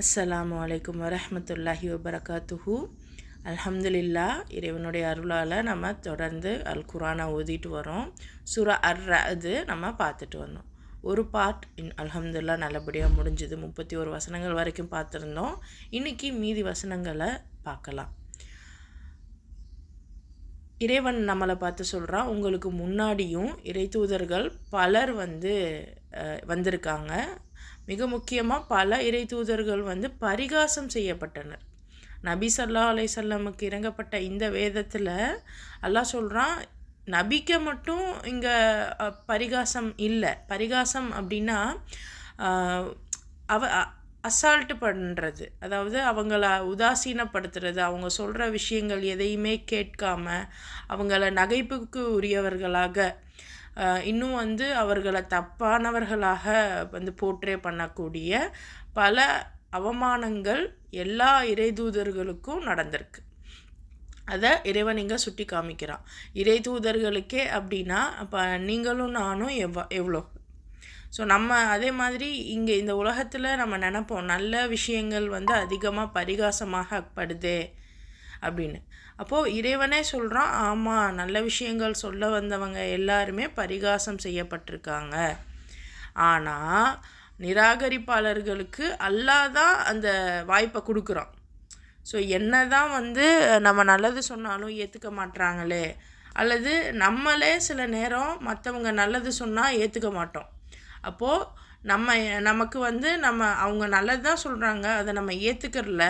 அஸ்ஸலாமு அலைக்கும் வரஹ்மத்துல்லாஹி வபரகாத்துஹு. அல்ஹம்துலில்லா, இறைவனுடைய அருளால் நம்ம தொடர்ந்து அல் குரானை ஓதிட்டு வரோம். சூரா அர்-ரஅது நம்ம பார்த்துட்டு வந்தோம். ஒரு பார்ட் அல்ஹம்துலில்லா நல்லபடியாக முடிஞ்சுது. 31 வசனங்கள் வரைக்கும் பார்த்துருந்தோம். இன்றைக்கி மீதி வசனங்களை பார்க்கலாம். இறைவன் நம்மளை பார்த்து சொல்கிறான், உங்களுக்கு முன்னாடியும் இறை தூதர்கள் பலர் வந்திருக்காங்க. மிக முக்கியமாக பல இறை தூதர்கள் பரிகாசம் செய்யப்பட்டனர். நபி ஸல்லல்லாஹு அலைஹி வஸல்லமுக்கு இறங்கப்பட்ட இந்த வேதத்தில் அல்லாஹ் சொல்கிறான், நபிக்கு மட்டும் இங்கே பரிகாசம் இல்லை. பரிகாசம் அப்படின்னா அசால்ட்டு பண்ணுறது, அதாவது அவங்கள உதாசீனப்படுத்துறது, அவங்க சொல்கிற விஷயங்கள் எதையுமே கேட்காம அவங்கள நகைப்புக்கு உரியவர்களாக இன்னும் அவர்களை தப்பானவர்களாக போற்றே பண்ணக்கூடிய பல அவமானங்கள் எல்லா இறைதூதர்களுக்கும் நடந்திருக்கு. அதை இறைவன் இங்கே சுட்டி காமிக்கிறான். இறை தூதர்களுக்கே அப்படின்னா அப்போ நீங்களும் நானும் எவ்வளோ. ஸோ நம்ம அதே மாதிரி இங்கே இந்த உலகத்தில் நம்ம நினைப்போம், நல்ல விஷயங்கள் அதிகமாக பரிகாசமாகப்படுதே அப்படின்னு. அப்போது இறைவனே சொல்கிறான், ஆமாம், நல்ல விஷயங்கள் சொல்ல வந்தவங்க எல்லாருமே பரிகாசம் செய்யப்பட்டிருக்காங்க. ஆனால் நிராகரிப்பாளர்களுக்கு அல்லாஹ் தான் அந்த வாய்ப்பை கொடுக்குறான். ஸோ என்ன தான் நம்ம நல்லது சொன்னாலும் ஏற்றுக்க மாட்றாங்களே, அல்லது நம்மளே சில நேரம் மற்றவங்க நல்லது சொன்னால் ஏற்றுக்க மாட்டோம். அப்போது நமக்கு நம்ம அவங்க நல்லது தான் சொல்கிறாங்க, அதை நம்ம ஏற்றுக்கிறல,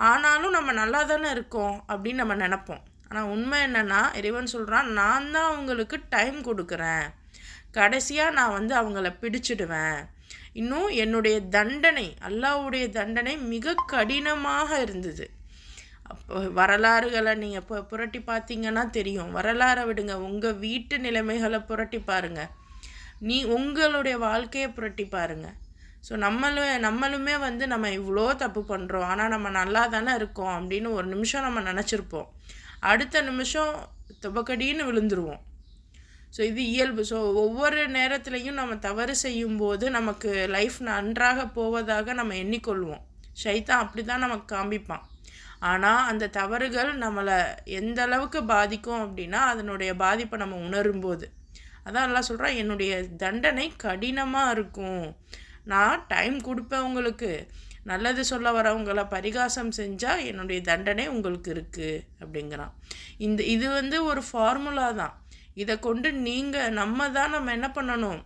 ஆனாலும் நம்ம நல்லா தானே இருக்கோம் அப்படின்னு நம்ம நினப்போம். ஆனால் உண்மை என்னென்னா, இறைவன் சொல்கிறான், நான் தான் அவங்களுக்கு டைம் கொடுக்குறேன், கடைசியாக நான் அவங்கள பிடிச்சிடுவேன். இன்னும் என்னுடைய தண்டனை, அல்லாஹ்வுடைய தண்டனை மிக கடினமாக இருந்தது. அப்போ வரலாறுகளை நீங்கள் புரட்டி பார்த்தீங்கன்னா தெரியும். வரலாறை விடுங்க, உங்கள் வீட்டு நிலைமைகளை புரட்டி பாருங்கள், உங்களுடைய வாழ்க்கையை புரட்டி பாருங்கள். ஸோ நம்மளுமே நம்ம இவ்வளோ தப்பு பண்ணுறோம், ஆனால் நம்ம நல்லா தானே இருக்கோம் அப்படின்னு ஒரு நிமிஷம் நம்ம நினச்சிருப்போம். அடுத்த நிமிஷம் துபக்கடின்னு விழுந்துருவோம். ஸோ இது இயல்பு. ஸோ ஒவ்வொரு நேரத்துலையும் நம்ம தவறு செய்யும்போது நமக்கு லைஃப் நன்றாக போவதாக நம்ம எண்ணிக்கொள்வோம். ஷைத்தான் அப்படி தான் நமக்கு காமிப்பான். ஆனால் அந்த தவறுகள் நம்மளை எந்த அளவுக்கு பாதிக்கும் அப்படின்னா அதனுடைய பாதிப்பை நம்ம உணரும்போது அதான் எல்லாம் சொல்கிறான், என்னுடைய தண்டனை கடினமாக இருக்கும், நான் டைம் கொடுப்பேன் உங்களுக்கு, நல்லது சொல்ல வரவங்களை பரிகாசம் செஞ்சால் என்னுடைய தண்டனை உங்களுக்கு இருக்குது அப்படிங்கிறான். இது ஒரு ஃபார்முலா தான். இதை கொண்டு நம்ம என்ன பண்ணணும்,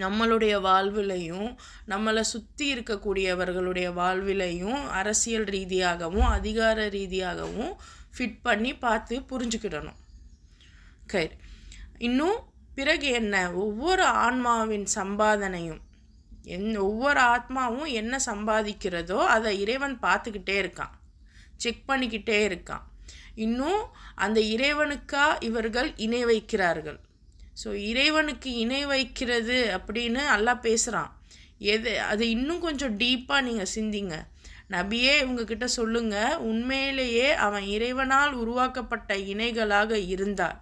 நம்மளுடைய வாழ்விலையும் நம்மளை சுற்றி இருக்கக்கூடியவர்களுடைய வாழ்விலையும் அரசியல் ரீதியாகவும் அதிகார ரீதியாகவும் ஃபிட் பண்ணி பார்த்து புரிஞ்சுக்கிடணும். கயிறு இன்னும் பிறகு என்ன, ஒவ்வொரு ஆன்மாவின் சம்பாதனையும் ஒவ்வொரு ஆத்மாவும் என்ன சம்பாதிக்கிறதோ அதை இறைவன் பார்த்துக்கிட்டே இருக்கான், செக் பண்ணிக்கிட்டே இருக்கான். இன்னும் அந்த இறைவனுக்கா இவர்கள் இணை வைக்கிறார்கள். ஸோ இறைவனுக்கு இணை வைக்கிறது அப்படின்னு அல்லாஹ் பேசுகிறான். அது இன்னும் கொஞ்சம் டீப்பாக நீங்கள் சிந்திங்க. நபியே இவங்கக்கிட்ட சொல்லுங்கள், உண்மையிலேயே அவன் இறைவனால் உருவாக்கப்பட்ட இணைகளாக இருந்தார்,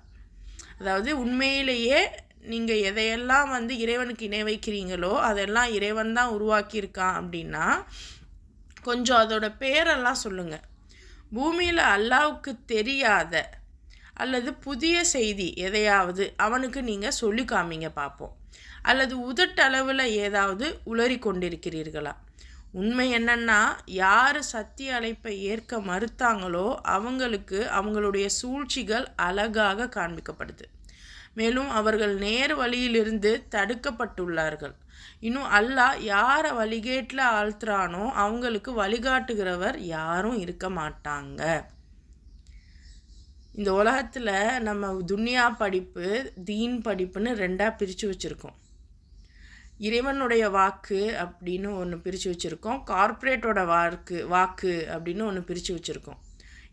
அதாவது உண்மையிலேயே நீங்கள் எதையெல்லாம் இறைவனுக்கு இணை வைக்கிறீங்களோ அதெல்லாம் இறைவன் தான் உருவாக்கியிருக்கான் அப்படின்னா கொஞ்சம் அதோட பேரெல்லாம் சொல்லுங்கள். பூமியில் அல்லாஹ்வுக்கு தெரியாத அல்லது புதிய செய்தி எதையாவது அவனுக்கு நீங்கள் சொல்லி காமிங்க பார்ப்போம். அல்லது உதட்டளவில் ஏதாவது உளறி கொண்டிருக்கிறீர்களா? உண்மை என்னன்னா, யார் சத்திய அழைப்பை ஏற்க மறுத்தாங்களோ அவங்களுக்கு அவங்களுடைய சூழ்ச்சிகள் அழகாக காண்பிக்கப்படுது. மேலும் அவர்கள் நேர் வழியிலிருந்து தடுக்கப்பட்டுள்ளார்கள். இன்னும் அல்லாஹ் யாரை வழிகேட்டில் ஆழ்த்துறானோ அவங்களுக்கு வழிகாட்டுகிறவர் யாரும் இருக்க மாட்டாங்க. இந்த உலகத்தில் நம்ம துன்யா படிப்பு தீன் படிப்புன்னு ரெண்டாக பிரித்து வச்சுருக்கோம். இறைவனுடைய வாக்கு அப்படின்னு ஒன்று பிரித்து வச்சுருக்கோம், கார்ப்பரேட்டோட வாக்கு அப்படின்னு ஒன்று பிரித்து வச்சுருக்கோம்,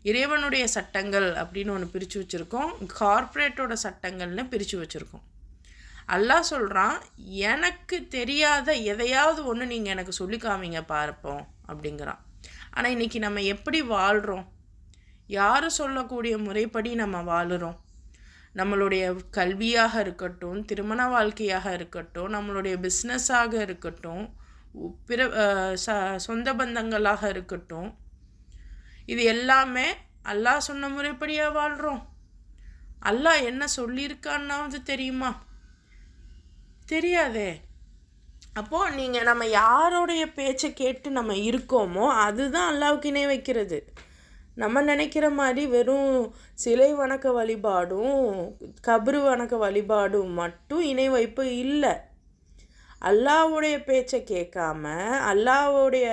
இறைவனுடைய சட்டங்கள் அப்படின்னு ஒன்று பிரித்து வச்சுருக்கோம், கார்ப்பரேட்டோட சட்டங்கள்னு பிரித்து வச்சுருக்கோம். அல்லாஹ் சொல்கிறான், எனக்கு தெரியாத எதையாவது ஒன்று நீங்கள் எனக்கு சொல்லி காமிங்க பார்ப்போம் அப்படிங்கிறான். ஆனால் இன்றைக்கி நம்ம எப்படி வாழ்கிறோம், யார் சொல்லக்கூடிய முறைப்படி நம்ம வாழுறோம்? நம்மளுடைய கல்வியாக இருக்கட்டும், திருமண வாழ்க்கையாக இருக்கட்டும், நம்மளுடைய பிஸ்னஸாக இருக்கட்டும், பிற சொந்த பந்தங்களாக இருக்கட்டும், இது எல்லாமே அல்லாஹ் சொன்ன முறைப்படியாக வாழ்கிறோம்? அல்லாஹ் என்ன சொல்லியிருக்கான்னாவது தெரியுமா? தெரியாதே. அப்போது நீங்கள் நம்ம யாரோடைய பேச்சை கேட்டு நம்ம இருக்கோமோ அதுதான் அல்லாஹ்வுக்கு இணை வைக்கிறது. நம்ம நினைக்கிற மாதிரி வெறும் சிலை வணக்க வழிபாடும் கபரு வணக்க வழிபாடும் மட்டும் இணை வைப்பு இல்லை. அல்லாஹ்வுடைய பேச்சை கேட்காம, அல்லாஹ்வுடைய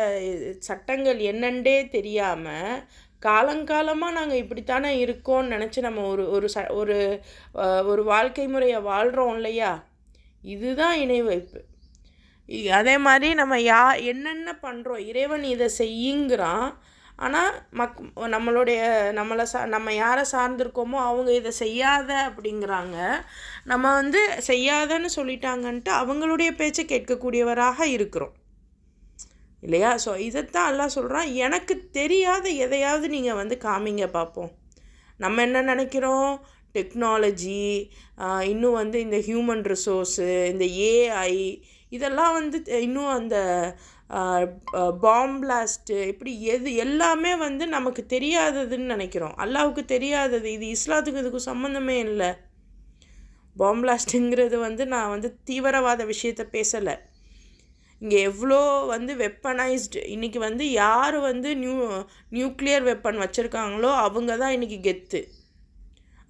சட்டங்கள் என்னண்டே தெரியாமல் காலங்காலமாக நாங்கள் இப்படித்தானே இருக்கோம்னு நினச்சி நம்ம ஒரு வாழ்க்கை முறையை வாழ்கிறோம் இல்லையா? இதுதான் இணை வைப்பு. அதே மாதிரி நம்ம என்னென்ன பண்ணுறோம், இறைவன் இதை செய்யுங்கிறான், ஆனால் நம்ம யாரை சார்ந்திருக்கோமோ அவங்க இதை செய்யாத அப்படிங்கிறாங்க. நம்ம செய்யாதன்னு சொல்லிட்டாங்கன்ட்டு அவங்களுடைய பேச்சை கேட்கக்கூடியவராக இருக்கிறோம் இல்லையா? ஸோ இதைத்தான் எல்லாம் சொல்கிறான், எனக்கு தெரியாத எதையாவது நீங்கள் காமிங்க பார்ப்போம். நம்ம என்ன நினைக்கிறோம், டெக்னாலஜி, இன்னும் இந்த ஹியூமன் ரிசோர்ஸு, இந்த ஏஐ, இதெல்லாம் இன்னும் அந்த பாம் பிளாஸ்ட்டு, இப்படி எல்லாமே நமக்கு தெரியாததுன்னு நினைக்கிறோம். அல்லாஹ்வுக்கு தெரியாதது. இது இஸ்லாத்துக்கு இதுக்கு சம்மந்தமே இல்லை. பாம் பிளாஸ்ட்டுங்கிறது நான் தீவிரவாத விஷயத்தை பேசலை. இங்கே எவ்வளோ வெப்பனைஸ்டு, இன்றைக்கி யார் நியூக்ளியர் வெப்பன் வச்சுருக்காங்களோ அவங்க தான் இன்றைக்கி கெத்து.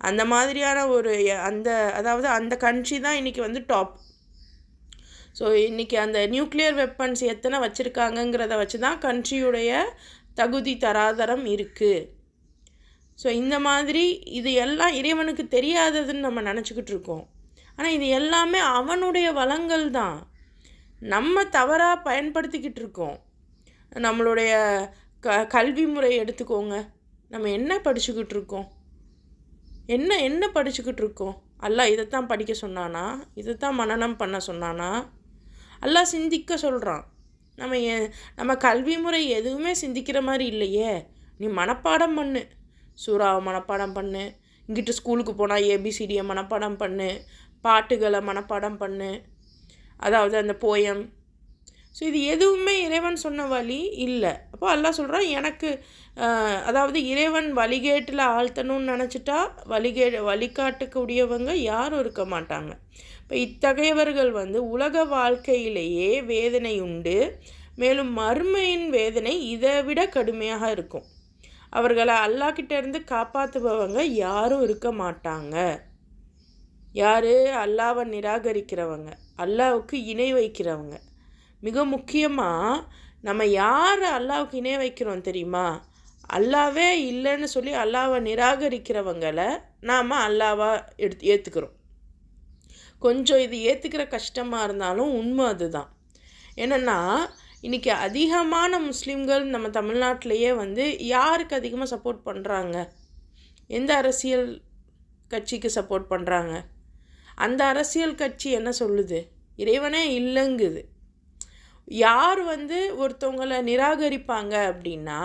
அந்த மாதிரியான அதாவது அந்த கண்ட்ரி தான் இன்றைக்கி டாப். ஸோ இன்றைக்கி அந்த நியூக்ளியர் வெப்பன்ஸ் எத்தனை வச்சுருக்காங்கங்கிறத வச்சு தான் கண்ட்ரியுடைய தகுதி தராதரம் இருக்குது. ஸோ இந்த மாதிரி இது எல்லாம் இறைவனுக்கு தெரியாததுன்னு நம்ம நினச்சிக்கிட்டு இருக்கோம். ஆனால் இது எல்லாமே அவனுடைய வளங்கள் தான். நம்ம தவறாக பயன்படுத்திக்கிட்டு இருக்கோம். நம்மளுடைய கல்வி முறை எடுத்துக்கோங்க. நம்ம என்ன படிச்சுக்கிட்டு இருக்கோம், என்ன படிச்சுக்கிட்டு இருக்கோம்? அல்லாஹ் இதைத்தான் படிக்க சொன்னானா? இதைத்தான் மனனம் பண்ண சொன்னானா? அல்லாஹ் சிந்திக்க சொல்கிறான். நம்ம கல்வி முறை எதுவுமே சிந்திக்கிற மாதிரி இல்லையே. நீ மனப்பாடம் பண்ணு, சூறாவை மனப்பாடம் பண்ணு, இங்கிட்டு ஸ்கூலுக்கு போனால் ஏபிசிடியை மனப்பாடம் பண்ணு, பாட்டுகளை மனப்பாடம் பண்ணு, அதாவது அந்த போயம். ஸோ இது எதுவுமே இறைவன் சொன்ன வழி இல்லை. அப்போ அல்லாஹ் சொல்கிறான், எனக்கு அதாவது இறைவன் வழிகேட்டில் ஆழ்த்தணும்னு நினச்சிட்டா வழிகாட்டக்கூடியவங்க யாரும் இருக்க மாட்டாங்க. இப்போ இத்தகையவர்கள் உலக வாழ்க்கையிலேயே வேதனை உண்டு, மேலும் மறுமையின் வேதனை இதை விட கடுமையாக இருக்கும். அவர்களை அல்லாஹ்கிட்டேருந்து காப்பாற்றுபவங்க யாரும் இருக்க மாட்டாங்க. யார்? அல்லாஹ்வை நிராகரிக்கிறவங்க, அல்லாஹ்வுக்கு இணை வைக்கிறவங்க. மிக முக்கியமாக நம்ம யார் அல்லாஹ்வுக்கு இணை வைக்கிறோம் தெரியுமா? அல்லாஹ்வே இல்லைன்னு சொல்லி அல்லாஹ்வை நிராகரிக்கிறவங்களை நாம் அல்லாஹ்வா ஏற்றுக்கிறோம். கொஞ்சம் இது ஏற்றுக்கிற கஷ்டமாக இருந்தாலும் உண்மை அதுதான். என்னென்னா, இன்றைக்கி அதிகமான முஸ்லீம்கள் நம்ம தமிழ்நாட்டிலையே யாருக்கு அதிகமாக சப்போர்ட் பண்ணுறாங்க? எந்த அரசியல் கட்சிக்கு சப்போர்ட் பண்ணுறாங்க? அந்த அரசியல் கட்சி என்ன சொல்லுது? இறைவனே இல்லைங்குது. யார் ஒருத்தவங்களை நிராகரிப்பாங்க அப்படின்னா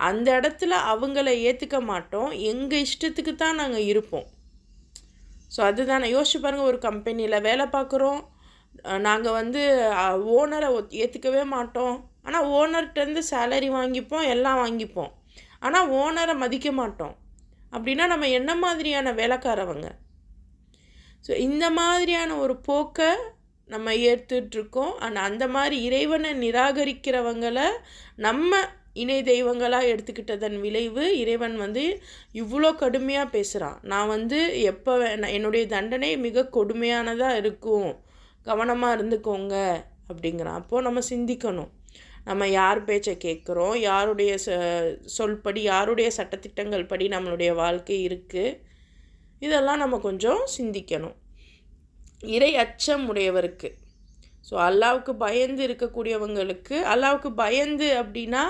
அந்த இடத்துல அவங்கள ஏற்றுக்க மாட்டோம், எங்கள் இஷ்டத்துக்கு தான் நாங்கள் இருப்போம். ஸோ அதுதானே. யோசிச்சு பாருங்கள், ஒரு கம்பெனியில் வேலை பார்க்குறோம், நாங்கள் ஓனரை ஏற்றுக்கவே மாட்டோம், ஆனால் ஓனர்கிட்டருந்து சேலரி வாங்கிப்போம், எல்லாம் வாங்கிப்போம், ஆனால் ஓனரை மதிக்க மாட்டோம். அப்படின்னா நம்ம என்ன மாதிரியான வேலைக்காரவங்க? ஸோ இந்த மாதிரியான ஒரு போக்கை நம்ம ஏற்றுட்ருக்கோம். ஆனால் அந்த மாதிரி இறைவனை நிராகரிக்கிறவங்களை நம்ம இணை தெய்வங்களாக எடுத்துக்கிட்டதன் விளைவு இறைவன் இவ்வளோ கடுமையாக பேசுகிறான். நான் எப்போ என்னுடைய தண்டனை மிக கொடுமையானதாக இருக்கும், கவனமாக இருந்துக்கோங்க அப்படிங்கிறான். அப்போது நம்ம சிந்திக்கணும், நம்ம யார் பேச்சை கேட்குறோம், யாருடைய சொல்படி, யாருடைய சட்டத்திட்டங்கள் படி நம்மளுடைய வாழ்க்கை இருக்குது, இதெல்லாம் நம்ம கொஞ்சம் சிந்திக்கணும். இறை அச்சம் உடையவருக்கு, ஸோ அல்லாஹ்வுக்கு பயந்து இருக்கக்கூடியவங்களுக்கு, அல்லாஹ்வுக்கு பயந்து அப்படின்னா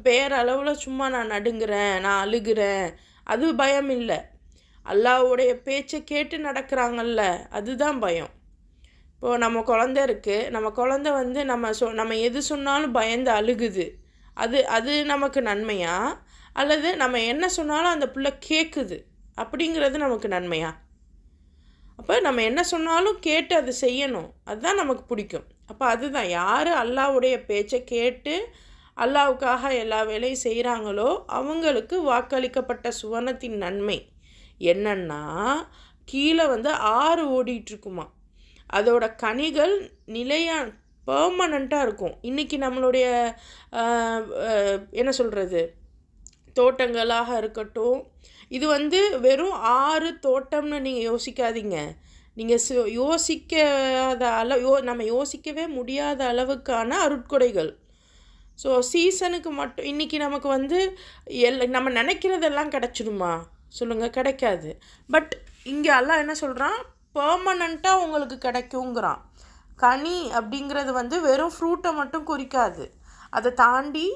பேரளவில் சும்மா நான் நடுங்கிறேன், நான் அழுகிறேன், அது பயம் இல்லை. அல்லாஹ்வுடைய பேச்சை கேட்டு நடக்கிறாங்கல்ல, அதுதான் பயம். இப்போது நம்ம குழந்தை இருக்குது, நம்ம குழந்தை நம்ம எது சொன்னாலும் பயந்து அழுகுது, அது நமக்கு நன்மையா? அல்லது நம்ம என்ன சொன்னாலும் அந்த பிள்ளை கேட்குது அப்படிங்கிறது நமக்கு நன்மையா? அப்போ நம்ம என்ன சொன்னாலும் கேட்டு அதை செய்யணும், அதுதான் நமக்கு பிடிக்கும். அப்போ அதுதான், யார் அல்லாஹ்வுடைய பேச்சை கேட்டு அல்லாஹ்வுக்காக எல்லா வேலையும் செய்கிறாங்களோ அவங்களுக்கு வாக்களிக்கப்பட்ட சுவனத்தின் நன்மை என்னன்னா, கீழே ஆறு ஓடிட்டுருக்குமா, அதோட கனிகள் நிலையாக பெர்மனண்ட்டாக இருக்கும். இன்றைக்கி நம்மளுடைய என்ன சொல்கிறது, தோட்டங்களாக இருக்கட்டும், இது வெறும் 6 தோட்டம்னு நீங்கள் யோசிக்காதீங்க. நீங்கள் யோசிக்காத நம்ம யோசிக்கவே முடியாத அளவுக்கான அருட்கொடைகள். ஸோ சீசனுக்கு மட்டும் இன்றைக்கி நமக்கு நம்ம நினைக்கிறதெல்லாம் கிடச்சிடுமா சொல்லுங்கள்? கிடைக்காது. பட் இங்கே அல்லாஹ் என்ன சொல்கிறான், பெர்மனண்ட்டாக உங்களுக்கு கிடைக்குங்கிறான். கனி அப்படிங்கிறது வெறும் ஃப்ரூட்டை மட்டும் குறிக்காது, அதை தாண்டி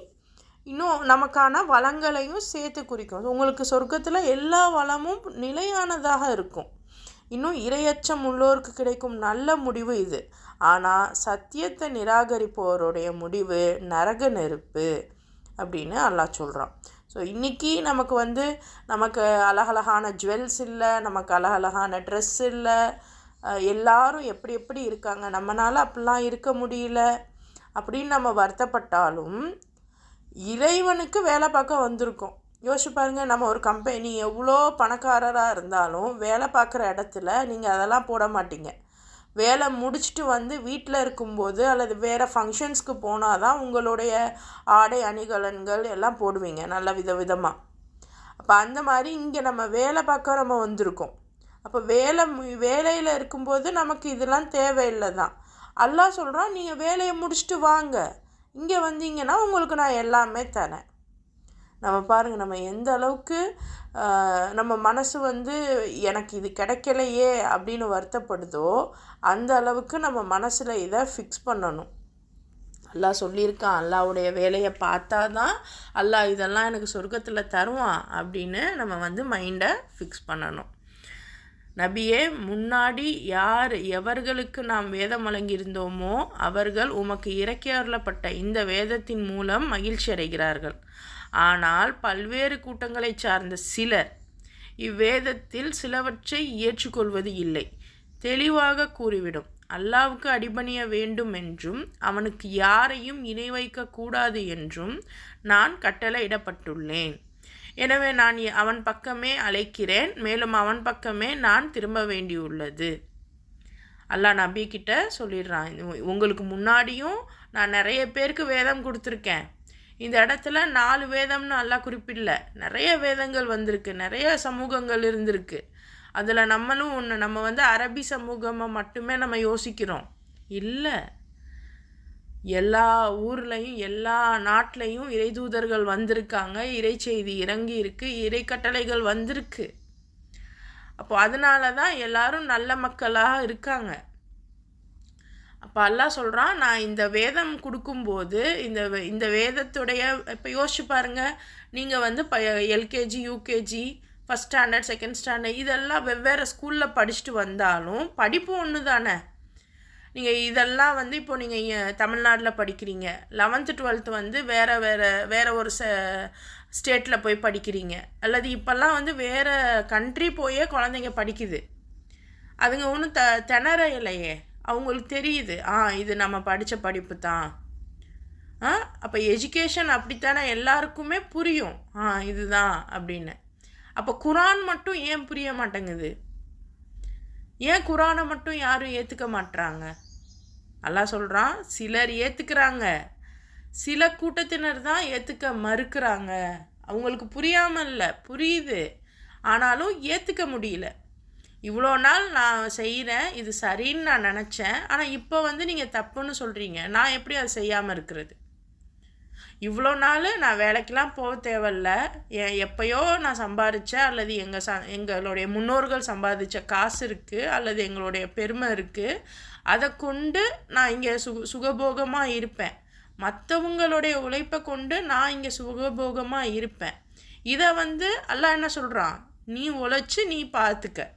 இன்னும் நமக்கான வளங்களையும் சேர்த்து குறிக்கும். உங்களுக்கு சொர்க்கத்தில் எல்லா வளமும் நிலையானதாக இருக்கும். இன்னும் இரையச்சம் உள்ளோருக்கு கிடைக்கும் நல்ல முடிவு இது. ஆனால் சத்தியத்தை நிராகரிப்போருடைய முடிவு நரக நெருப்பு அப்படின்னு அல்லாஹ் சொல்கிறான். ஸோ இன்றைக்கி நமக்கு நமக்கு அழகழகான ஜுவல்ஸ் இல்லை, நமக்கு அழகழகான ட்ரெஸ் இல்லை, எல்லாரும் எப்படி எப்படி இருக்காங்க, நம்மளால் அப்படிலாம் இருக்க முடியல அப்படின்னு நம்ம வருத்தப்பட்டாலும் இறைவனுக்கு வேலை பார்க்க வந்திருக்கோம். யோசிச்சு பாருங்கள், நம்ம ஒரு கம்பெனி எவ்வளோ பணக்காரராக இருந்தாலும் வேலை பார்க்குற இடத்துல நீங்கள் அதெல்லாம் போட மாட்டீங்க. வேலை முடிச்சுட்டு வீட்டில் இருக்கும்போது அல்லது வேறு ஃபங்க்ஷன்ஸ்க்கு போனால் தான் உங்களுடைய ஆடை அணிகலன்கள் எல்லாம் போடுவீங்க நல்ல விதமாக. அப்போ அந்த மாதிரி இங்கே நம்ம வேலை பார்க்க நம்ம வந்திருக்கோம். அப்போ வேலையில் இருக்கும்போது நமக்கு இதெல்லாம் தேவையில்லை தான். அல்லாஹ் சொல்கிறான், நீங்கள் வேலையை முடிச்சுட்டு வாங்க, இங்கே வந்தீங்கன்னா உங்களுக்கு நான் எல்லாமே தரேன். நம்ம பாருங்கள், நம்ம எந்த அளவுக்கு நம்ம மனசு எனக்கு இது கிடைக்கலையே அப்படின்னு வருத்தப்படுதோ அந்த அளவுக்கு நம்ம மனசில் இதை ஃபிக்ஸ் பண்ணணும். அல்லாஹ் சொல்லியிருக்கான், அல்லாஹ்வுடைய வேலையை பார்த்தா தான் அல்லாஹ் இதெல்லாம் எனக்கு சொர்க்கத்தில் தருவான் அப்படின்னு நம்ம மைண்டை ஃபிக்ஸ் பண்ணணும். நபியே, முன்னாடி எவர்களுக்கு நாம் வேதம் வழங்கியிருந்தோமோ அவர்கள் உமக்கு இறக்கி அருளப்பட்ட இந்த வேதத்தின் மூலம் மகிழ்ச்சி அடைகிறார்கள். ஆனால் பல்வேறு கூட்டங்களை சார்ந்த சிலர் இவ்வேதத்தில் சிலவற்றை ஏற்றுக்கொள்வது இல்லை. தெளிவாக கூறிவிடும், அல்லாஹ்வுக்கு அடிபணிய வேண்டும் என்றும் அவனுக்கு யாரையும் இணை வைக்கக்கூடாது என்றும் நான் கட்டளையிடப்பட்டுள்ளேன். எனவே நான் அவன் பக்கமே அழைக்கிறேன், மேலும் அவன் பக்கமே நான் திரும்ப வேண்டியுள்ளது. அல்லாஹ் நபி கிட்ட சொல்லிடுறான், உங்களுக்கு முன்னாடியும் நான் நிறைய பேருக்கு வேதம் கொடுத்துருக்கேன். இந்த இடத்துல 4 வேதம்னு அல்லாஹ் குறிப்பிடல, நிறைய வேதங்கள் வந்திருக்கு, நிறைய சமூகங்கள் இருந்திருக்கு. அதில் நம்மளும் ஒன்று. நம்ம அரபி சமூகமாக மட்டுமே நம்ம யோசிக்கிறோம். இல்லை, எல்லா ஊர்லேயும் எல்லா நாட்டிலையும் இறை தூதர்கள் வந்திருக்காங்க, இறை செய்தி இறங்கி இருக்குது, இறை கட்டளைகள் வந்திருக்கு. அப்போ அதனால தான் எல்லாரும் நல்ல மக்களாக இருக்காங்க. அப்போ அல்லாஹ் சொல்கிறான், நான் இந்த வேதம் கொடுக்கும்போது இந்த வேதத்துடைய இப்போ யோசிச்சு பாருங்கள், நீங்கள் LKG UKG first standard second standard இதெல்லாம் வெவ்வேறு ஸ்கூலில் படிச்சுட்டு வந்தாலும் படிப்பு ஒன்று தானே. நீங்கள் இதெல்லாம் இப்போது நீங்கள் தமிழ்நாட்டில் படிக்கிறீங்க, 11th 12th வேறு ஒரு ஸ்டேட்டில் போய் படிக்கிறீங்க, அல்லது இப்போல்லாம் வேறு கண்ட்ரி போயே குழந்தைங்க படிக்குது. அதுங்க ஒன்றும் திணற இல்லையே, அவங்களுக்கு தெரியுது, இது நம்ம படித்த படிப்பு தான். அப்போ எஜுகேஷன் அப்படித்தானே எல்லாருக்குமே புரியும், இதுதான் அப்படின்னு. அப்போ குரான் மட்டும் ஏன் புரிய மாட்டேங்குது? ஏன் குரானை மட்டும் யாரும் ஏற்றுக்க மாட்டுறாங்க? அல்லாஹ் சொல்கிறான், சிலர் ஏற்றுக்கிறாங்க, சில கூட்டத்தினர் தான் ஏற்றுக்க மறுக்கிறாங்க. அவங்களுக்கு புரியாமல் இல்லை, புரியுது, ஆனாலும் ஏற்றுக்க முடியல. இவ்வளோ நாள் நான் செய்கிறேன், இது சரின்னு நான் நினச்சேன், ஆனால் இப்போ நீங்கள் தப்புன்னு சொல்கிறீங்க, நான் எப்படி அதை செய்யாமல் இருக்கிறது? இவ்வளோ நாள் நான் வேலைக்கெலாம் போக தேவையில்ல, எப்போயோ நான் சம்பாதிச்சேன், அல்லது எங்களுடைய முன்னோர்கள் சம்பாதிச்ச காசு இருக்குது, அல்லது எங்களுடைய பெருமை இருக்குது, அதை கொண்டு நான் இங்கே சுகபோகமாக இருப்பேன். மற்றவங்களுடைய உழைப்பை கொண்டு நான் இங்கே சுகபோகமாக இருப்பேன். இதை அல்லாஹ் என்ன சொல்கிறான், நீ உழைச்சி நீ பார்த்துக்க,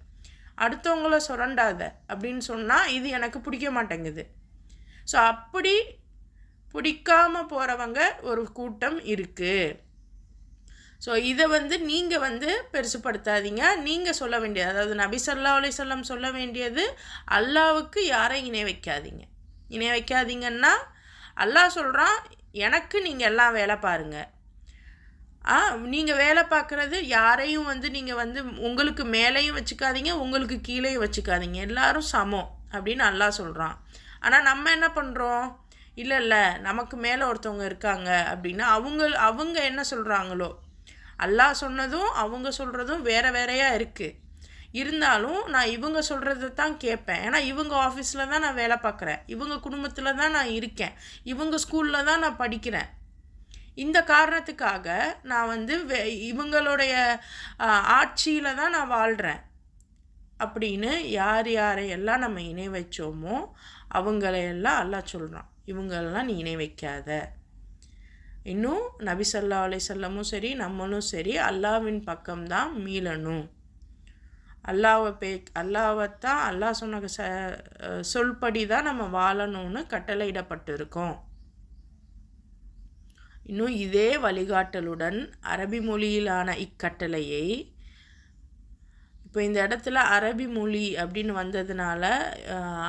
அடுத்தவங்கள சுரண்டாத அப்படின்னு சொன்னால் இது எனக்கு பிடிக்க மாட்டேங்குது. ஸோ அப்படி பிடிக்காமல் போகிறவங்க ஒரு கூட்டம் இருக்குது. ஸோ இதை வந்து நீங்கள் வந்து பெருசுப்படுத்தாதீங்க. நீங்கள் சொல்ல வேண்டியது, அதாவது நபி ஸல்லல்லாஹு அலைஹி வஸல்லம் சொல்ல வேண்டியது, அல்லாஹ்வுக்கு யாரையும் இணை வைக்காதீங்க. இணை வைக்காதீங்கன்னா அல்லாஹ் சொல்கிறான், எனக்கு நீங்கள் எல்லாம் வேலை பாருங்கள். நீங்கள் வேலை பார்க்குறது யாரையும் வந்து நீங்கள் வந்து உங்களுக்கு மேலேயும் வச்சுக்காதீங்க, உங்களுக்கு கீழேயும் வச்சுக்காதீங்க, எல்லாரும் சமம் அப்படின்னு அல்லாஹ் சொல்கிறான். ஆனால் நம்ம என்ன பண்ணுறோம், இல்லை நமக்கு மேலே ஒருத்தவங்க இருக்காங்க அப்படின்னா அவங்க என்ன சொல்கிறாங்களோ, அல்லாஹ் சொன்னதும் அவங்க சொல்கிறதும் வேறையாக இருக்குது. இருந்தாலும் நான் இவங்க சொல்கிறத தான் கேட்பேன். ஏன்னா இவங்க ஆஃபீஸில் தான் நான் வேலை பார்க்குறேன், இவங்க குடும்பத்தில் தான் நான் இருக்கேன், இவங்க ஸ்கூலில் தான் நான் படிக்கிறேன். இந்த காரணத்துக்காக நான் வந்து இவங்களுடைய ஆட்சியில் தான் நான் வாழ்கிறேன் அப்படின்னு யாரையெல்லாம் நம்ம இணை வச்சோமோ அவங்களையெல்லாம் அல்லாஹ் சொல்கிறான், இவங்களெல்லாம் நீ இணை வைக்காத. இன்னும் நபி ஸல்லல்லாஹு அலைஹி வஸல்லமும் சரி நம்மளும் சரி அல்லாஹ்வின் பக்கம்தான் மீளணும். அல்லாஹ்வைத்தான் அல்லாஹ் சொன்ன சொல்படி தான் நம்ம வாழணும்னு கட்டளையிடப்பட்டிருக்கோம். இன்னும் இதே வழிகாட்டலுடன் அரபி மொழியிலான இக்கட்டளையை, இப்போ இந்த இடத்துல அரபி மொழி அப்படின்னு வந்ததுனால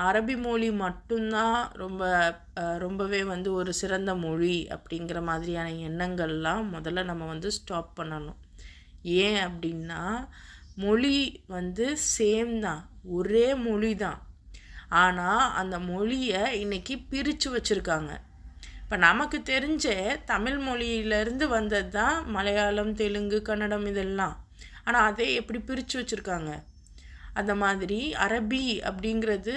அரபி மொழி மட்டும்தான் ரொம்பவே வந்து ஒரு சிறந்த மொழி அப்படிங்கிற மாதிரியான எண்ணங்கள்லாம் முதல்ல நம்ம வந்து ஸ்டாப் பண்ணணும். ஏன் அப்படின்னா மொழி வந்து சேம் தான், ஒரே மொழி தான். ஆனால் அந்த மொழியை இன்றைக்கி பிரித்து வச்சுருக்காங்க. இப்போ நமக்கு தெரிஞ்ச தமிழ் மொழியிலேருந்து வந்தது தான் மலையாளம், தெலுங்கு, கன்னடம் இதெல்லாம். ஆனால் அதை எப்படி பிரித்து வச்சுருக்காங்க. அந்த மாதிரி அரபி அப்படிங்கிறது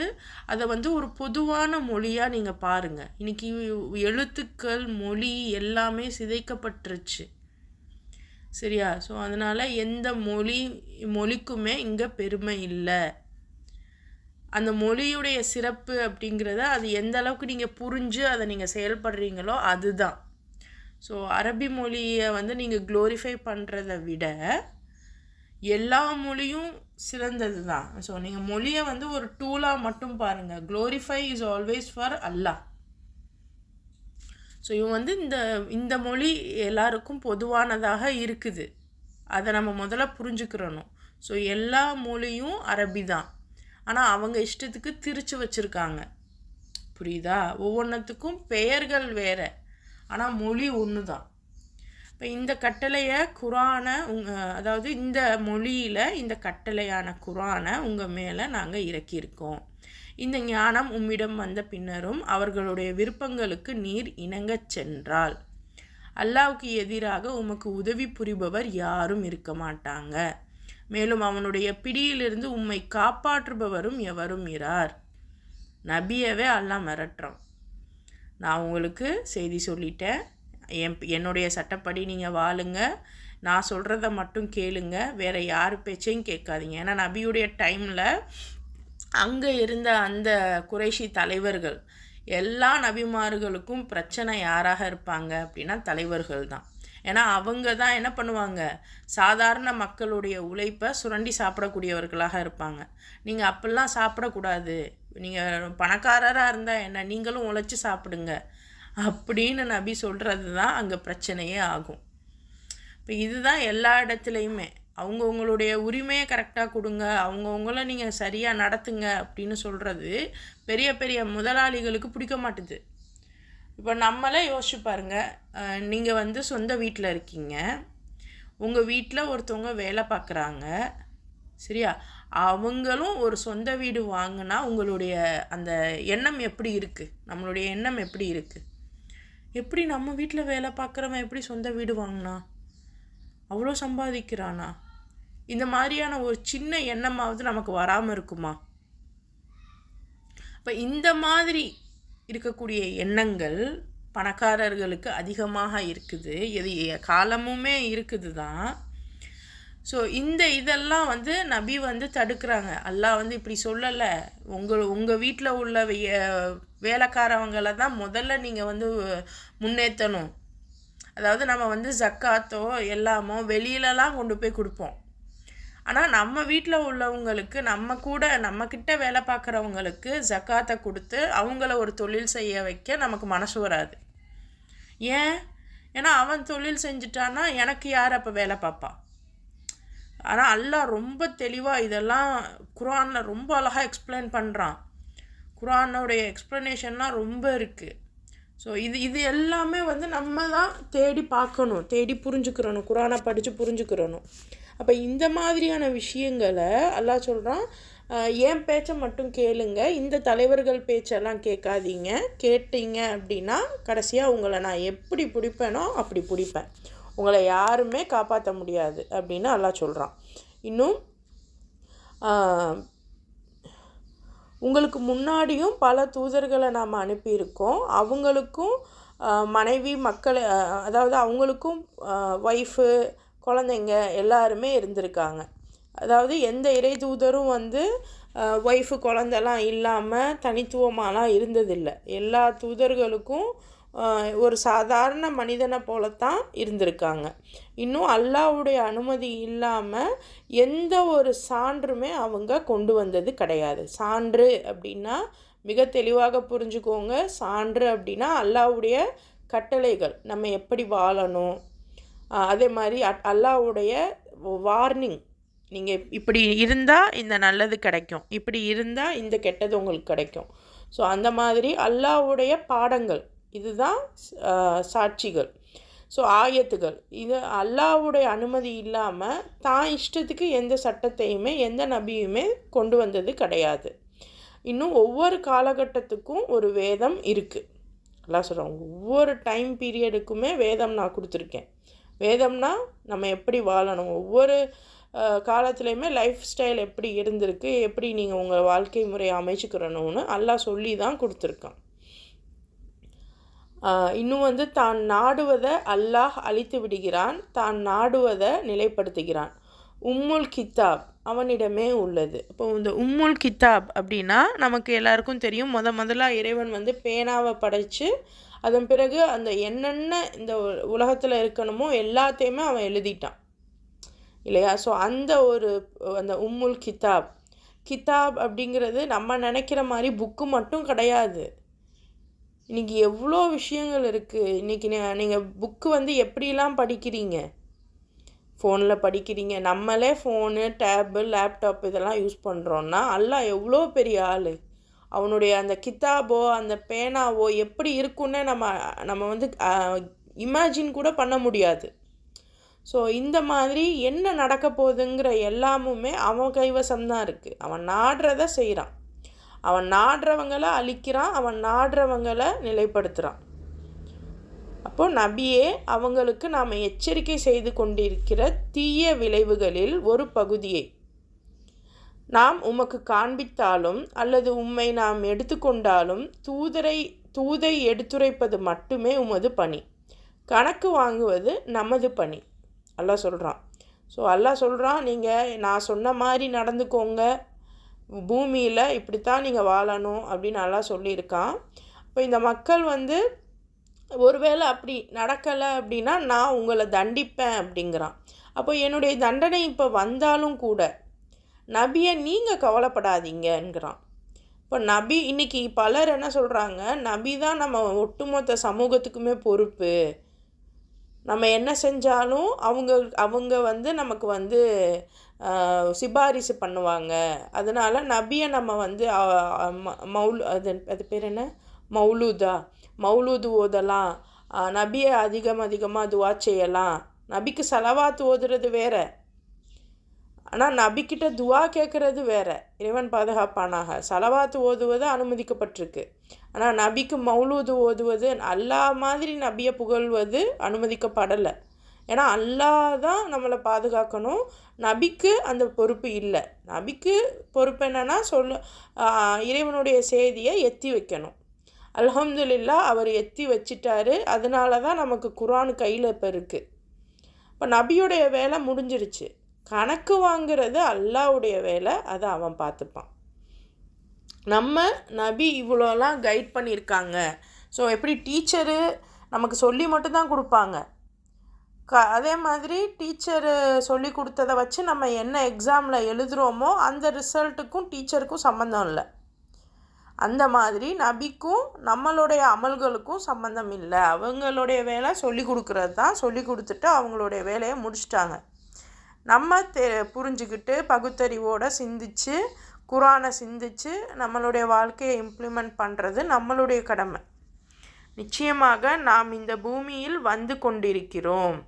அதை வந்து ஒரு பொதுவான மொழியாக நீங்கள் பாருங்கள். இன்றைக்கி எழுத்துக்கள், மொழி எல்லாமே சிதைக்கப்பட்டுருச்சு, சரியா? ஸோ அதனால் எந்த மொழிக்குமே இங்கே பெருமை இல்லை. அந்த மொழியுடைய சிறப்பு அப்படிங்கிறத அது எந்த அளவுக்கு நீங்கள் புரிஞ்சு அதை நீங்கள் செயல்படுறீங்களோ அதுதான். ஸோ அரபி மொழியை வந்து நீங்கள் க்ளோரிஃபை பண்ணுறதை விட எல்லா மொழியும் சிறந்தது தான். ஸோ நீங்கள் மொழியை வந்து ஒரு டூலாக மட்டும் பாருங்கள். Glorify is always for Allah. So இவன் வந்து இந்த மொழி எல்லாருக்கும் பொதுவானதாக இருக்குது, அதை நம்ம முதல்ல புரிஞ்சுக்கிறணும். ஸோ எல்லா மொழியும் அரபி தான், ஆனால் அவங்க இஷ்டத்துக்கு திரிச்சு வச்சுருக்காங்க, புரியுதா? ஒவ்வொன்றத்துக்கும் பெயர்கள் வேறு, ஆனால் மொழி ஒன்று தான். இப்போ இந்த கட்டளையை குரானை அதாவது இந்த மொழியில் இந்த கட்டளையான குரானை உங்கள் மேலே நாங்கள் இறக்கியிருக்கோம். இந்த ஞானம் உம்மிடம் வந்த பின்னரும் அவர்களுடைய விருப்பங்களுக்கு நீர் இணங்கச் சென்றால் அல்லாஹ்வுக்கு எதிராக உமக்கு உதவி புரிபவர் யாரும் இருக்க மாட்டாங்க. மேலும் அவனுடைய பிடியிலிருந்து உம்மை காப்பாற்றுபவரும் எவரும் இரார். நபியவே அல்லாஹ் மிரட்டுறான். நான் உங்களுக்கு செய்தி சொல்லிட்டேன், என்னுடைய சட்டப்படி நீங்கள் வாழுங்க, நான் சொல்கிறத மட்டும் கேளுங்க, வேறு யார் பேச்சையும் கேட்காதீங்க. ஏன்னா நபியுடைய டைமில் அங்கே இருந்த அந்த குறைஷி தலைவர்கள், எல்லா நபிமார்களுக்கும் பிரச்சனை யாராக இருப்பாங்க அப்படின்னா தலைவர்கள் தான். ஏன்னா அவங்க தான் என்ன பண்ணுவாங்க, சாதாரண மக்களுடைய உழைப்பை சுரண்டி சாப்பிடக்கூடியவர்களாக இருப்பாங்க. நீங்கள் அப்படிலாம் சாப்பிடக்கூடாது, நீங்கள் பணக்காரராக இருந்தால் என்ன, நீங்களும் உழைச்சி சாப்பிடுங்க அப்படின்னு நபி சொல்கிறது தான் அங்கே பிரச்சனையே ஆகும். இப்போ இதுதான் எல்லா இடத்துலையுமே, அவங்கவுங்களுடைய உரிமையை கரெக்டாக கொடுங்க, அவங்கவுங்கள நீங்கள் சரியாக நடத்துங்க அப்படின்னு சொல்கிறது பெரிய பெரிய முதலாளிகளுக்கு பிடிக்க மாட்டுது. இப்போ நம்மளே யோசிச்சு பாருங்கள், நீங்கள் வந்து சொந்த வீட்டில் இருக்கீங்க, உங்கள் வீட்டில் ஒருத்தவங்க வேலை பார்க்குறாங்க, சரியா? அவங்களும் ஒரு சொந்த வீடு வாங்கினா உங்களுடைய அந்த எண்ணம் எப்படி இருக்குது, நம்மளுடைய எண்ணம் எப்படி இருக்குது? எப்படி நம்ம வீட்டில் வேலை பார்க்குறவன் எப்படி சொந்த வீடு வாங்கினா, அவ்வளோ சம்பாதிக்கிறானா, இந்த மாதிரியான ஒரு சின்ன எண்ணமாவது நமக்கு வராமல் இருக்குமா? இப்போ இந்த மாதிரி இருக்கக்கூடிய எண்ணங்கள் பணக்காரர்களுக்கு அதிகமாக இருக்குது, எது காலமுமே இருக்குது தான். ஸோ இதெல்லாம் வந்து நபி வந்து தடுக்கிறாங்க. அல்லாஹ் வந்து இப்படி சொல்லலை, உங்கள் வீட்டில் உள்ள வேலைக்காரவங்களை தான் முதல்ல நீங்கள் வந்து முன்னேற்றணும். அதாவது நம்ம வந்து ஜக்காத்தோ எல்லாமோ வெளியிலலாம் கொண்டு போய் கொடுப்போம், ஆனால் நம்ம வீட்டில் உள்ளவங்களுக்கு நம்மக்கிட்ட வேலை பார்க்குறவங்களுக்கு ஜக்காத்தை கொடுத்து அவங்கள ஒரு தொழில் செய்ய வைக்க நமக்கு மனசு வராது. ஏன்? ஏன்னா அவன் தொழில் செஞ்சுட்டான்னா எனக்கு யார் அப்போ வேலை பார்ப்பா? ஆனால் அல்லாஹ் ரொம்ப தெளிவாக இதெல்லாம் குர்ஆனில் ரொம்ப அழகாக எக்ஸ்பிளைன் பண்ணுறான். குர்ஆனோடைய எக்ஸ்ப்ளனேஷன்லாம் ரொம்ப இருக்குது. ஸோ இது எல்லாமே வந்து நம்ம தான் தேடி பார்க்கணும், தேடி புரிஞ்சுக்கிறணும், குர்ஆனை படித்து புரிஞ்சுக்கிறணும். அப்போ இந்த மாதிரியான விஷயங்களை அல்லாஹ் சொல்கிறான், என் பேச்சை மட்டும் கேளுங்க, இந்த தலைவர்கள் பேச்செல்லாம் கேட்காதீங்க. கேட்டீங்க அப்படின்னா கடைசியாக உங்களை நான் எப்படி பிடிப்பேனோ அப்படி பிடிப்பேன், உங்களை யாருமே காப்பாற்ற முடியாது அப்படின்னு அல்லாஹ் சொல்கிறான். இன்னும் உங்களுக்கு முன்னாடியும் பல தூதர்களை நாம் அனுப்பியிருக்கோம், அவங்களுக்கும் மனைவி மக்கள், அதாவது அவங்களுக்கும் ஒய்ஃபு குழந்தைங்க எல்லாருமே இருந்திருக்காங்க. அதாவது எந்த இறை தூதரும் வந்து ஒய்ஃபு குழந்தெல்லாம் இல்லாமல் தனித்துவமாலாம் இருந்ததில்லை. எல்லா தூதர்களுக்கும் ஒரு சாதாரண மனிதனை போலத்தான் இருந்திருக்காங்க. இன்னும் அல்லாஹ்வுடைய அனுமதி இல்லாமல் எந்த ஒரு சான்றுமே அவங்க கொண்டு வந்தது கிடையாது. சான்று அப்படின்னா மிக தெளிவாக புரிஞ்சுக்கோங்க, சான்று அப்படின்னா அல்லாஹ்வுடைய கட்டளைகள், நம்ம எப்படி வாழணும், அதே மாதிரி அல்லாஹ்வுடைய வார்னிங், நீங்கள் இப்படி இருந்தால் இந்த நல்லது கிடைக்கும், இப்படி இருந்தால் இந்த கெட்டது உங்களுக்கு கிடைக்கும். ஸோ அந்த மாதிரி அல்லாஹ்வுடைய பாடங்கள், இதுதான் சாட்சிகள். ஸோ ஆயத்துகள், இது அல்லாஹ்வுடைய அனுமதி இல்லாமல் தான் இஷ்டத்துக்கு எந்த சட்டத்தையுமே எந்த நபியுமே கொண்டு வந்தது கிடையாது. இன்னும் ஒவ்வொரு காலகட்டத்துக்கும் ஒரு வேதம் இருக்குது. அல்லாஹ் சொல்கிறாங்க, ஒவ்வொரு டைம் பீரியடுக்குமே வேதம் நான் கொடுத்துருக்கேன். வேதம்னா நம்ம எப்படி வாழணும், ஒவ்வொரு காலத்துலேயுமே லைஃப் ஸ்டைல் எப்படி இருந்திருக்கு, எப்படி நீங்கள் உங்கள் வாழ்க்கை முறையை அமைச்சுக்கிறணும்னு அல்லாஹ் சொல்லி தான் கொடுத்துருக்கான். இன்னும் வந்து தான் நாடுவதை அல்லாஹ் அழித்து விடுகிறான், தான் நாடுவதை நிலைப்படுத்துகிறான். உம்முல் கித்தாப் அவனிடமே உள்ளது. இப்போ இந்த உம்முல் கித்தாப் அப்படின்னா நமக்கு எல்லாருக்கும் தெரியும், முதல்ல இறைவன் வந்து பேனாவை படைத்து அதன் பிறகு அந்த என்னென்ன இந்த உலகத்தில் இருக்கணுமோ எல்லாத்தையுமே அவன் எழுதிட்டான் இல்லையா? ஸோ அந்த உம்முல் கித்தாப், கித்தாப் அப்படிங்கிறது நம்ம நினைக்கிற மாதிரி புக்கு மட்டும் கிடையாது. இன்றைக்கி எவ்வளோ விஷயங்கள் இருக்குது. இன்றைக்கி நீங்கள் புக்கு வந்து எப்படிலாம் படிக்கிறீங்க, ஃபோனில் படிக்கிறீங்க. நம்மளே ஃபோனு, டேபு, லேப்டாப் இதெல்லாம் யூஸ் பண்ணுறோன்னா அல்லாஹ் எவ்வளோ பெரிய ஆள், அவனுடைய அந்த கித்தாபோ அந்த பேனாவோ எப்படி இருக்குன்னு நம்ம வந்து இமேஜின் கூட பண்ண முடியாது. ஸோ இந்த மாதிரி என்ன நடக்க போகுதுங்கிற எல்லாமுமே அவன் கைவசம்தான் இருக்குது. அவன் நாடுறத செய்கிறான், அவன் நாடுறவங்களை அழிக்கிறான், அவன் நாடுறவங்களை நிலைப்படுத்துகிறான். அப்போது நபியே, அவங்களுக்கு நாம் எச்சரிக்கை செய்து கொண்டிருக்கிற தீய விளைவுகளில் ஒரு பகுதியை நாம் உமக்கு காண்பித்தாலும் அல்லது உம்மை நாம் எடுத்துக்கொண்டாலும் தூதை எடுத்துரைப்பது மட்டுமே உமது பணி, கணக்கு வாங்குவது நமது பணி. அல்லாஹ் சொல்கிறான். ஸோ அல்லாஹ் சொல்கிறான், நீங்கள் நான் சொன்ன மாதிரி நடந்துக்கோங்க, பூமியில் இப்படித்தான் நீங்கள் வாழணும் அப்படின்னு அல்லாஹ் சொல்லியிருக்கான். இப்போ இந்த மக்கள் வந்து ஒருவேளை அப்படி நடக்கலை அப்படின்னா நான் உங்களை தண்டிப்பேன் அப்படிங்கிறான். அப்போ என்னுடைய தண்டனை இப்போ வந்தாலும் கூட நபியை நீங்கள் கவலைப்படாதீங்கங்கிறான். இப்போ நபி, இன்றைக்கி பலர் என்ன சொல்கிறாங்க, நபி தான் நம்ம ஒட்டுமொத்த சமூகத்துக்குமே பொறுப்பு, நம்ம என்ன செஞ்சாலும் அவங்க வந்து நமக்கு வந்து சிபாரிசு பண்ணுவாங்க, அதனால் நபியை நம்ம வந்து அது பேர் என்ன, மௌலூது ஓதலாம், நபியை அதிகமாக துவா செய்யலாம், நபிக்கு சலவாத்து ஓதுறது வேறு, ஆனால் நபிக்கிட்ட துவா கேட்குறது வேறு. இறைவன் பாதுகாப்பானாக, சலவாத்து ஓதுவது அனுமதிக்கப்பட்டிருக்கு, ஆனால் நபிக்கு மௌலூது ஓதுவது, அல்லாஹ் மாதிரி நபியை புகழ்வது அனுமதிக்கப்படலை. ஏன்னா அல்லாஹ் தான் நம்மளை பாதுகாக்கணும், நபிக்கு அந்த பொறுப்பு இல்லை. நபிக்கு பொறுப்பு என்னென்னா இறைவனுடைய செய்தியை எத்தி வைக்கணும். அல்ஹம்துலில்லாஹ் அவர் எத்தி வச்சிட்டாரு, அதனால தான் நமக்கு குர்ஆன் கையில் இப்போ இருக்குது. இப்போ நபியுடைய வேலை முடிஞ்சிருச்சு, கணக்கு வாங்கிறது அல்லாஹ்வுடைய வேலை, அதை அவன் பார்த்துப்பான். நம்ம நபி இவ்வளோலாம் கைட் பண்ணியிருக்காங்க. ஸோ எப்படி டீச்சரு நமக்கு சொல்லி மட்டும்தான் கொடுப்பாங்க, அதே மாதிரி டீச்சரு சொல்லி கொடுத்ததை வச்சு நம்ம என்ன எக்ஸாமில் எழுதுகிறோமோ அந்த ரிசல்ட்டுக்கும் டீச்சருக்கும் சம்மந்தம் இல்லை. அந்த மாதிரி நபிக்கும் நம்மளுடைய அமல்களுக்கும் சம்மந்தம் இல்லை. அவங்களுடைய வேலை சொல்லி கொடுக்குறது தான். சொல்லி கொடுத்துட்டு அவங்களுடைய வேலையை முடிச்சிட்டாங்க. நம்ம புரிஞ்சுக்கிட்டு பகுத்தறிவோடு சிந்திச்சு குரானை சிந்திச்சு நம்மளுடைய வாழ்க்கையை இம்ப்ளிமெண்ட் பண்ணுறது நம்மளுடைய கடமை. நிச்சயமாக நாம் இந்த பூமியில் வந்து கொண்டிருக்கிறோம்.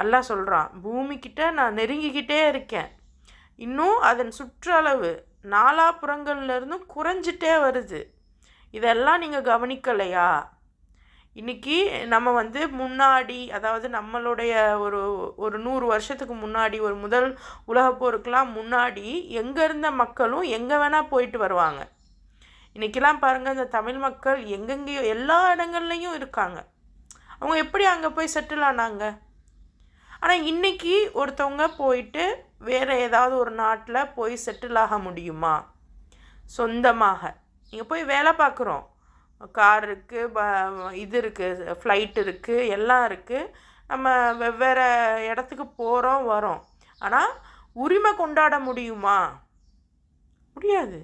அல்லாஹ் சொல்கிறான், பூமிக்கிட்ட நான் நெருங்கிக்கிட்டே இருக்கேன். இன்னும் அதன் சுற்றளவு நாலாபுறங்கள்லேருந்தும் குறைஞ்சிட்டே வருது. இதெல்லாம் நீங்கள் கவனிக்கலையா? இன்றைக்கி நம்ம முன்னாடி, அதாவது நம்மளுடைய ஒரு 100 வருஷத்துக்கு முன்னாடி, ஒரு முதல் உலகப்போருக்கெலாம் முன்னாடி எங்கே இருந்த மக்களும் எங்கே வேணால் போயிட்டு வருவாங்க. இன்றைக்கெலாம் பாருங்கள், இந்த தமிழ் மக்கள் எங்கெங்கேயோ எல்லா இடங்கள்லையும் இருக்காங்க. அவங்க எப்படி அங்கே போய் செட்டில் ஆனாங்க? ஆனால் இன்றைக்கி ஒருத்தவங்க போயிட்டு வேறு ஏதாவது ஒரு நாட்டில் போய் செட்டில் ஆக முடியுமா? சொந்தமாக இங்கே போய் வேலை பார்க்குறோம், கார் இருக்குது, இது இருக்குது, ஃப்ளைட் இருக்குது, எல்லாம் இருக்குது. நம்ம வெவ்வேறு இடத்துக்கு போகிறோம் வரோம். ஆனால் உரிமை கொண்டாட முடியுமா? முடியாது.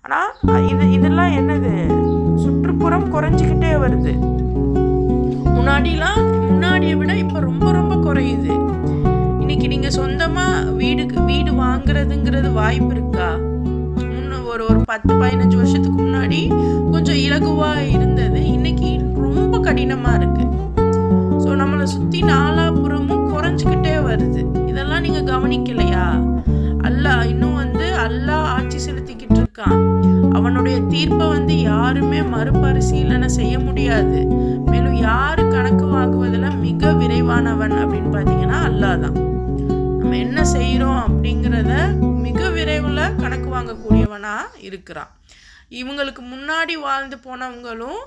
ஆனால் இதெல்லாம் என்னது? சுற்றுப்புறம் குறைஞ்சிக்கிட்டே வருது. முன்னாடியை விட இப்போ ரொம்ப ரொம்ப குறையுது. இன்றைக்கி நீங்கள் சொந்தமாக வீடு வாங்குறதுங்கிறது வாய்ப்பு இருக்கா? ஒரு 10-15 வருஷத்துக்கு முன்னாடி கொஞ்சம் இலகுவாக இருந்தது. இன்றைக்கி ரொம்ப கடினமாக இருக்குது. ஸோ நம்மளை சுற்றி நாலாபுறமும் குறைஞ்சிக்கிட்டே வருது. இதெல்லாம் நீங்கள் கவனிக்கலையா? அல்லாஹ் இன்னும் அல்லாஹ் ஆட்சி செலுத்திக்கிட்டு இருக்கான். அவனுடைய தீர்ப்பை யாருமே மறுபரிசீலனை செய்ய முடியாது. மேலும் யார் கணக்கு வாங்குவதில் மிக விரைவானவன் அப்படின்னு பார்த்தீங்கன்னா அல்லாஹ் தான். நம்ம என்ன செய்கிறோம் அப்படிங்கிறத மிக விரைவில் கணக்கு வாங்கக்கூடியவனாக இருக்கிறான். இவங்களுக்கு முன்னாடி வாழ்ந்து போனவங்களும்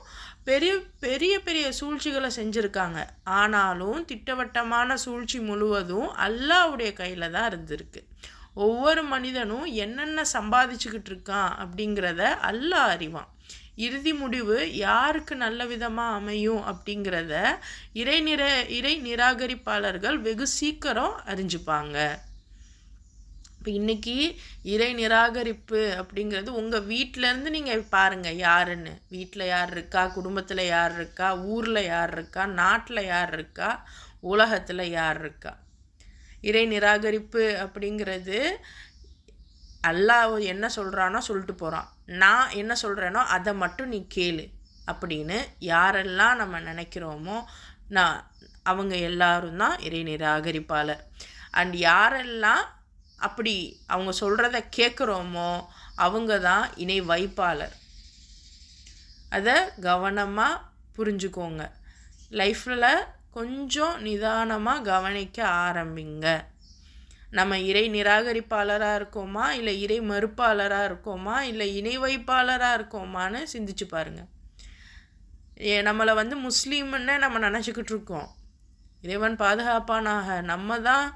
பெரிய பெரிய பெரிய சூழ்ச்சிகளை செஞ்சுருக்காங்க. ஆனாலும் திட்டவட்டமான சூழ்ச்சி முழுவதும் அல்லாஹ்வுடைய கையில் தான் இருந்திருக்கு. ஒவ்வொரு மனிதனும் என்னென்ன சம்பாதிச்சுக்கிட்டு இருக்கான் அப்படிங்கிறத அல்லாஹ் அறிவான். இறுதி முடிவு யாருக்கு நல்ல விதமாக அமையும் அப்படிங்கிறத இறை நிராகரிப்பாளர்கள் வெகு சீக்கிரம் அறிஞ்சுப்பாங்க. இப்போ இன்றைக்கி இறை நிராகரிப்பு அப்படிங்கிறது உங்கள் வீட்டிலேருந்து நீங்கள் பாருங்கள் யாருன்னு. வீட்டில் யார் இருக்கா, குடும்பத்தில் யார் இருக்கா, ஊரில் யார் இருக்கா, நாட்டில் யார் இருக்கா, உலகத்தில் யார் இருக்கா? இறை நிராகரிப்பு அப்படிங்கிறது அல்லாஹ் என்ன சொல்கிறானோ சொல்லிட்டு போகிறான். நான் என்ன சொல்கிறேனோ அதை மட்டும் நீ கேளு அப்படின்னு யாரெல்லாம் நம்ம நினைக்கிறோமோ அவங்க எல்லாரும் தான் இறை நிராகரிப்பாளர். அண்ட் யாரெல்லாம் அப்படி அவங்க சொல்கிறத கேட்குறோமோ அவங்க தான் இணை வைப்பாளர். அதை கவனமாக புரிஞ்சுக்கோங்க. லைஃப்பில் கொஞ்சம் நிதானமாக கவனிக்க ஆரம்பிங்க. நம்ம இறை நிராகரிப்பாளராக இருக்கோமா, இல்லை இறை மறுப்பாளராக இருக்கோமா, இல்லை இணை வைப்பாளராக இருக்கோமான்னு சிந்திச்சு பாருங்கள். நம்மளை முஸ்லீம்னு நம்ம நினச்சிக்கிட்டு இருக்கோம். இறைவன் பாதுகாப்பானாக. நம்ம தான்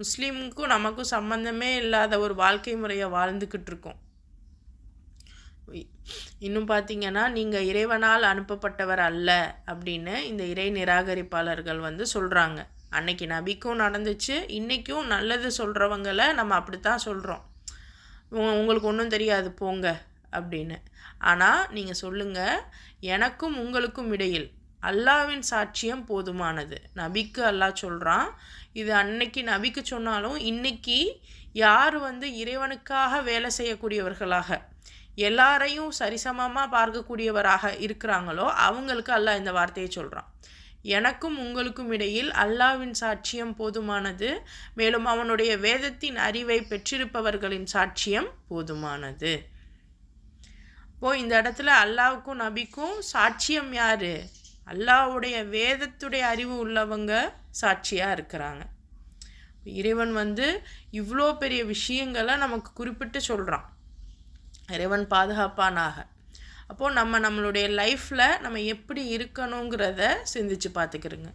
முஸ்லீமுக்கும் நமக்கும் சம்பந்தமே இல்லாத ஒரு வாழ்க்கை முறையை வாழ்ந்துக்கிட்டு இருக்கோம். இன்னும் பார்த்தீங்கன்னா நீங்கள் இறைவனால் அனுப்பப்பட்டவர் அல்ல அப்படின்னு இந்த இறை நிராகரிப்பாளர்கள் சொல்கிறாங்க. அன்னைக்கு நபிக்கும் நடந்துச்சு, இன்றைக்கும் நல்லது சொல்கிறவங்களை நம்ம அப்படித்தான் சொல்கிறோம். உங்களுக்கு ஒன்றும் தெரியாது போங்க அப்படின்னு. ஆனால் நீங்கள் சொல்லுங்கள், எனக்கும் உங்களுக்கும் இடையில் அல்லாஹ்வின் சாட்சியம் போதுமானது. நபிக்கு அல்லாஹ் சொல்கிறான். இது அன்னைக்கு நபிக்கு சொன்னாலும் இன்றைக்கி யார் இறைவனுக்காக வேலை செய்யக்கூடியவர்களாக எல்லாரையும் சரிசமமாக பார்க்கக்கூடியவராக இருக்கிறாங்களோ அவங்களுக்கு அல்லாஹ் இந்த வார்த்தையை சொல்கிறான். எனக்கும் உங்களுக்கும் இடையில் அல்லாஹ்வின் சாட்சியம் போதுமானது, மேலும் அவனுடைய வேதத்தின் அறிவை பெற்றிருப்பவர்களின் சாட்சியம் போதுமானது. இப்போது இந்த இடத்துல அல்லாஹ்வுக்கும் நபிக்கும் சாட்சியம் யார்? அல்லாஹ்வுடைய வேதத்துடைய அறிவு உள்ளவங்க சாட்சியாக இருக்கிறாங்க. இறைவன் இவ்வளோ பெரிய விஷயங்களை நமக்கு குறிப்பிட்டு சொல்கிறான். இறைவன் பாதுகாப்பானாக. அப்போது நம்மளுடைய லைஃப்பில் நம்ம எப்படி இருக்கணுங்கிறத சிந்திச்சு பார்த்துக்கிறோங்க.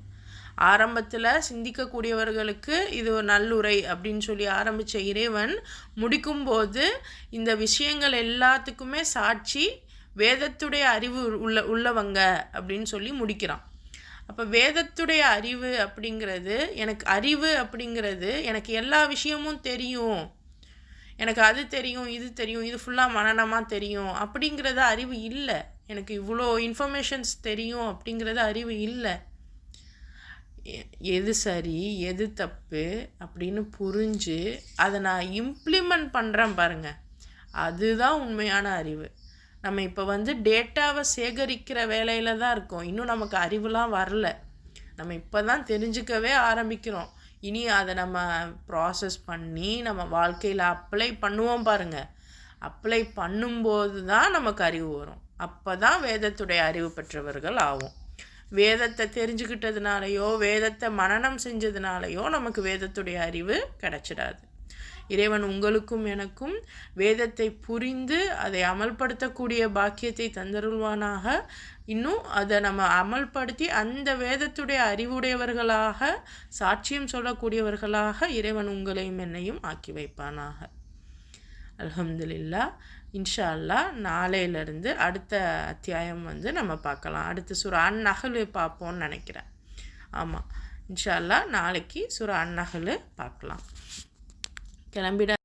ஆரம்பத்தில் சிந்திக்கக்கூடியவர்களுக்கு இது ஒரு நல்லுரை அப்படின்னு சொல்லி ஆரம்பித்த இறைவன் முடிக்கும்போது இந்த விஷயங்கள் எல்லாத்துக்குமே சாட்சி வேதத்துடைய அறிவு உள்ளவங்க அப்படின்னு சொல்லி முடிக்கிறான். அப்போ வேதத்துடைய அறிவு அப்படிங்கிறது எனக்கு எல்லா விஷயமும் தெரியும், எனக்கு அது தெரியும், இது தெரியும், இது ஃபுல்லாக மனனமாக தெரியும் அப்படிங்கிறது அறிவு இல்லை. எனக்கு இவ்வளோ இன்ஃபர்மேஷன்ஸ் தெரியும் அப்படிங்கிறது அறிவு இல்லை. எது சரி எது தப்பு அப்படின்னு புரிஞ்சு அதை நான் இம்ப்ளிமெண்ட் பண்ணுறேன் பாருங்கள், அதுதான் உண்மையான அறிவு. நம்ம இப்போ டேட்டாவை சேகரிக்கிற வேலையில் தான் இருக்கோம். இன்னும் நமக்கு அறிவுலாம் வரல. நம்ம இப்போ தான் தெரிஞ்சுக்கவே ஆரம்பிக்கிறோம். இனி அதை நம்ம ப்ராசஸ் பண்ணி நம்ம வாழ்க்கையில் அப்ளை பண்ணுவோம் பாருங்கள். அப்ளை பண்ணும்போது தான் நமக்கு அறிவு வரும். அப்போ தான் வேதத்துடைய அறிவு பெற்றவர்கள் ஆகும். வேதத்தை தெரிஞ்சுக்கிட்டதுனாலையோ வேதத்தை மனனம் செஞ்சதுனாலையோ நமக்கு வேதத்துடைய அறிவு கிடைச்சிடாது. இறைவன் உங்களுக்கும் எனக்கும் வேதத்தை புரிந்து அதை அமல்படுத்தக்கூடிய பாக்கியத்தை தந்தருள்வானாக. இன்னும் அதை நம்ம அமல்படுத்தி அந்த வேதத்துடைய அறிவுடையவர்களாக சாட்சியம் சொல்லக்கூடியவர்களாக இறைவன் உங்களையும் என்னையும் ஆக்கி வைப்பானாக. அல்ஹம்துலில்லாஹ். இன்ஷா அல்லாஹ் நாளையிலேருந்து அடுத்த அத்தியாயம் நம்ம பார்க்கலாம். அடுத்த சூரா அன்-நஹ்ல் பார்ப்போம்னு நினைக்கிறேன். ஆமாம், இன்ஷா அல்லாஹ் நாளைக்கு சூரா அன்-நஹ்ல் பார்க்கலாம். கிளம்பிட